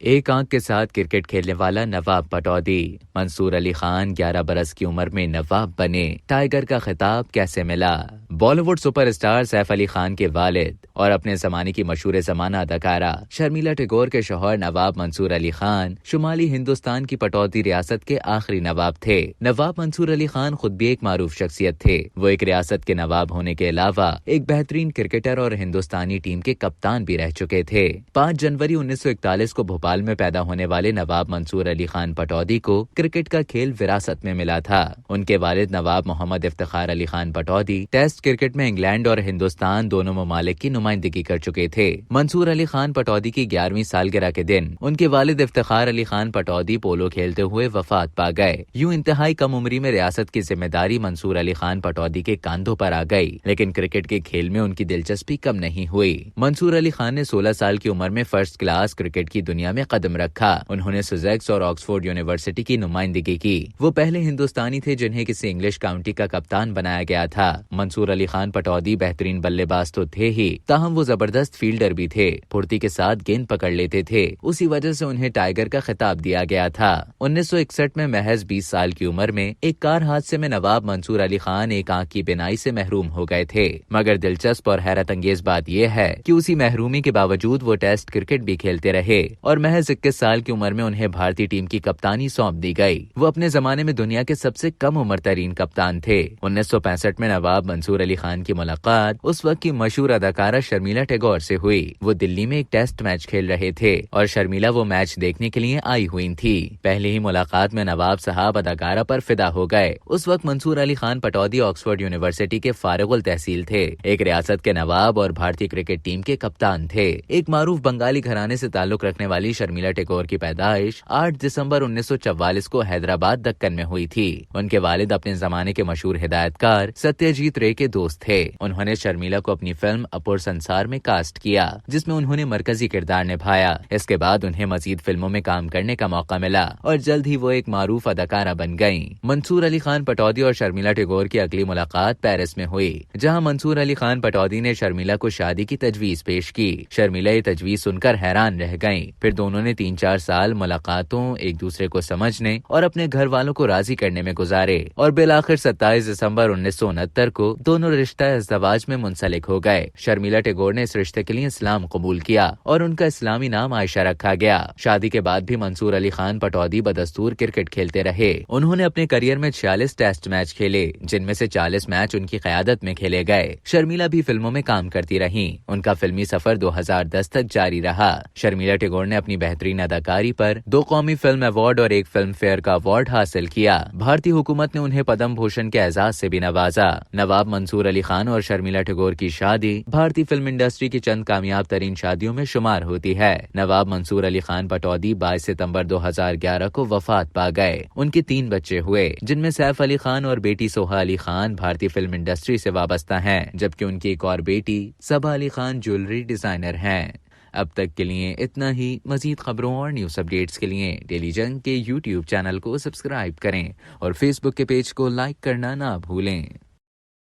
एक आंख के साथ क्रिकेट खेलने वाला नवाब पटौदी। मंसूर अली खान 11 बरस की उम्र में नवाब बने। टाइगर का खिताब कैसे मिला? बॉलीवुड सुपरस्टार सैफ अली खान के वालिद और अपने जमाने की मशहूर जमाना अदाकारा शर्मिला टैगोर के शौहर नवाब मंसूर अली खान शुमाली हिंदुस्तान की पटौदी रियासत के आखिरी नवाब थे। नवाब मंसूर अली खान खुद भी एक मारूफ शख्सियत थे। वो एक रियासत के नवाब होने के अलावा एक बेहतरीन क्रिकेटर और हिंदुस्तानी टीम के कप्तान भी रह चुके थे। 5 जनवरी 1941 को भोपाल में पैदा होने वाले नवाब मंसूर अली खान पटौदी को क्रिकेट का खेल विरासत में मिला था। उनके वालिद नवाब मोहम्मद इफ्तिखार अली खान पटौदी टेस्ट क्रिकेट में इंग्लैंड और हिंदुस्तान दोनों ममालिक की नुमाइंदगी कर चुके थे। मंसूर अली खान पटौदी की 11वीं सालगिरह के दिन उनके वालिद इफ्तिखार अली खान पटौदी पोलो खेलते हुए वफात पा गए। यूं इंतहाई कम उम्री में रियासत की जिम्मेदारी मंसूर अली खान पटौदी के कांधों पर आ गई, लेकिन क्रिकेट के खेल में उनकी दिलचस्पी कम नहीं हुई। मंसूर अली खान ने 16 साल की उम्र में फर्स्ट क्लास क्रिकेट की दुनिया में कदम रखा। उन्होंने सुजेक्स और ऑक्सफोर्ड यूनिवर्सिटी की नुमाइंदगी की। वो पहले हिंदुस्तानी थे जिन्हें किसी इंग्लिश काउंटी का कप्तान बनाया गया था। मंसूर अली खान पटौदी बेहतरीन बल्लेबाज तो थे ही, ताहम वो जबरदस्त फील्डर भी थे। फुर्ती के साथ गेंद पकड़ लेते थे। उसी वजह से उन्हें टाइगर का खिताब दिया गया था। 1961 में महज 20 साल की उम्र में एक कार हादसे में नवाब मंसूर अली खान एक आंख की बिनाई से महरूम हो गए थे। मगर दिलचस्प और हैरत अंगेज बात यह है कि उसी महरूमी के बावजूद वो टेस्ट क्रिकेट भी खेलते रहे और महज 21 साल की उम्र में उन्हें भारतीय टीम की कप्तानी सौंप दी गई। वो अपने जमाने में दुनिया के सबसे कम उम्र तरीन कप्तान थे। 1965 में नवाब मंसूर अली खान की मुलाकात उस वक्त की मशहूर अदाकारा शर्मिला टैगोर से हुई। वो दिल्ली में एक टेस्ट मैच खेल रहे थे और शर्मिला वो मैच देखने के लिए आई हुई थी। पहले ही मुलाकात में नवाब साहब अदाकारा पर फिदा हो गए। उस वक्त मंसूर अली खान पटौदी ऑक्सफोर्ड यूनिवर्सिटी के फारिगुल तहसील थे, एक रियासत के नवाब और भारतीय क्रिकेट टीम के कप्तान थे। एक मारूफ बंगाली घराने से ताल्लुक रखने वाली शर्मिला टैगोर की पैदाइश 8 दिसंबर 1944 को हैदराबाद दक्कन में हुई थी। उनके वालिद अपने जमाने के मशहूर हिदायतकार सत्यजीत रे के दोस्त थे। उन्होंने शर्मिला को अपनी फिल्म अपुर संसार में कास्ट किया, जिसमें उन्होंने मरकजी किरदार निभाया। इसके बाद उन्हें मजीद फिल्मों में काम करने का मौका मिला और जल्द ही वो एक मारूफ अदाकारा बन गयी। मंसूर अली खान पटौदी और शर्मिला टैगोर की अगली मुलाकात पेरिस में हुई, जहाँ मंसूर अली खान पटौदी ने शर्मिला को शादी की तजवीज पेश की। शर्मिला ये तजवीज सुनकर हैरान रह गयी। फिर दोनों ने 3-4 साल मुलाकातों, एक दूसरे को समझने और अपने घर वालों को राजी करने में गुजारे और बिलाखिर 27 दिसंबर 1969 को दोनों रिश्ता इज़्दवाज में मुंसलिक हो गए। शर्मिला टैगोर ने इस रिश्ते के लिए इस्लाम कबूल किया और उनका इस्लामी नाम आयशा रखा गया। शादी के बाद भी मंसूर अली खान पटौदी बदस्तूर क्रिकेट खेलते रहे। उन्होंने अपने करियर में 46 टेस्ट मैच खेले, जिनमें से 40 मैच उनकी क़यादत में खेले गए। शर्मिला भी फिल्मों में काम करती रहीं। उनका फिल्मी सफर 2010 तक जारी रहा। शर्मिला टैगोर ने अपनी बेहतरीन अदाकारी पर 2 कौमी फिल्म अवार्ड और 1 फिल्म फेयर का अवार्ड हासिल किया। भारतीय हुकूमत ने उन्हें पद्म भूषण के एजाज से भी नवाजा। नवाब मंसूर अली खान और शर्मिला टैगोर की शादी भारतीय फिल्म इंडस्ट्री की चंद कामयाब तरीन शादियों में शुमार होती है। नवाब मंसूर अली खान पटौदी 22 सितंबर 2011 को वफात पा गए। उनके 3 बच्चे हुए, जिनमें सैफ अली खान और बेटी सोहा अली खान भारतीय फिल्म इंडस्ट्री से वाबस्ता हैं, जबकि उनकी एक और बेटी सबा अली खान ज्वेलरी डिजाइनर हैं। अब तक के लिए इतना ही। मजीद खबरों और न्यूज अपडेट्स के लिए डेली जंग के YouTube चैनल को सब्सक्राइब करें और फेसबुक के पेज को लाइक करना ना भूलें।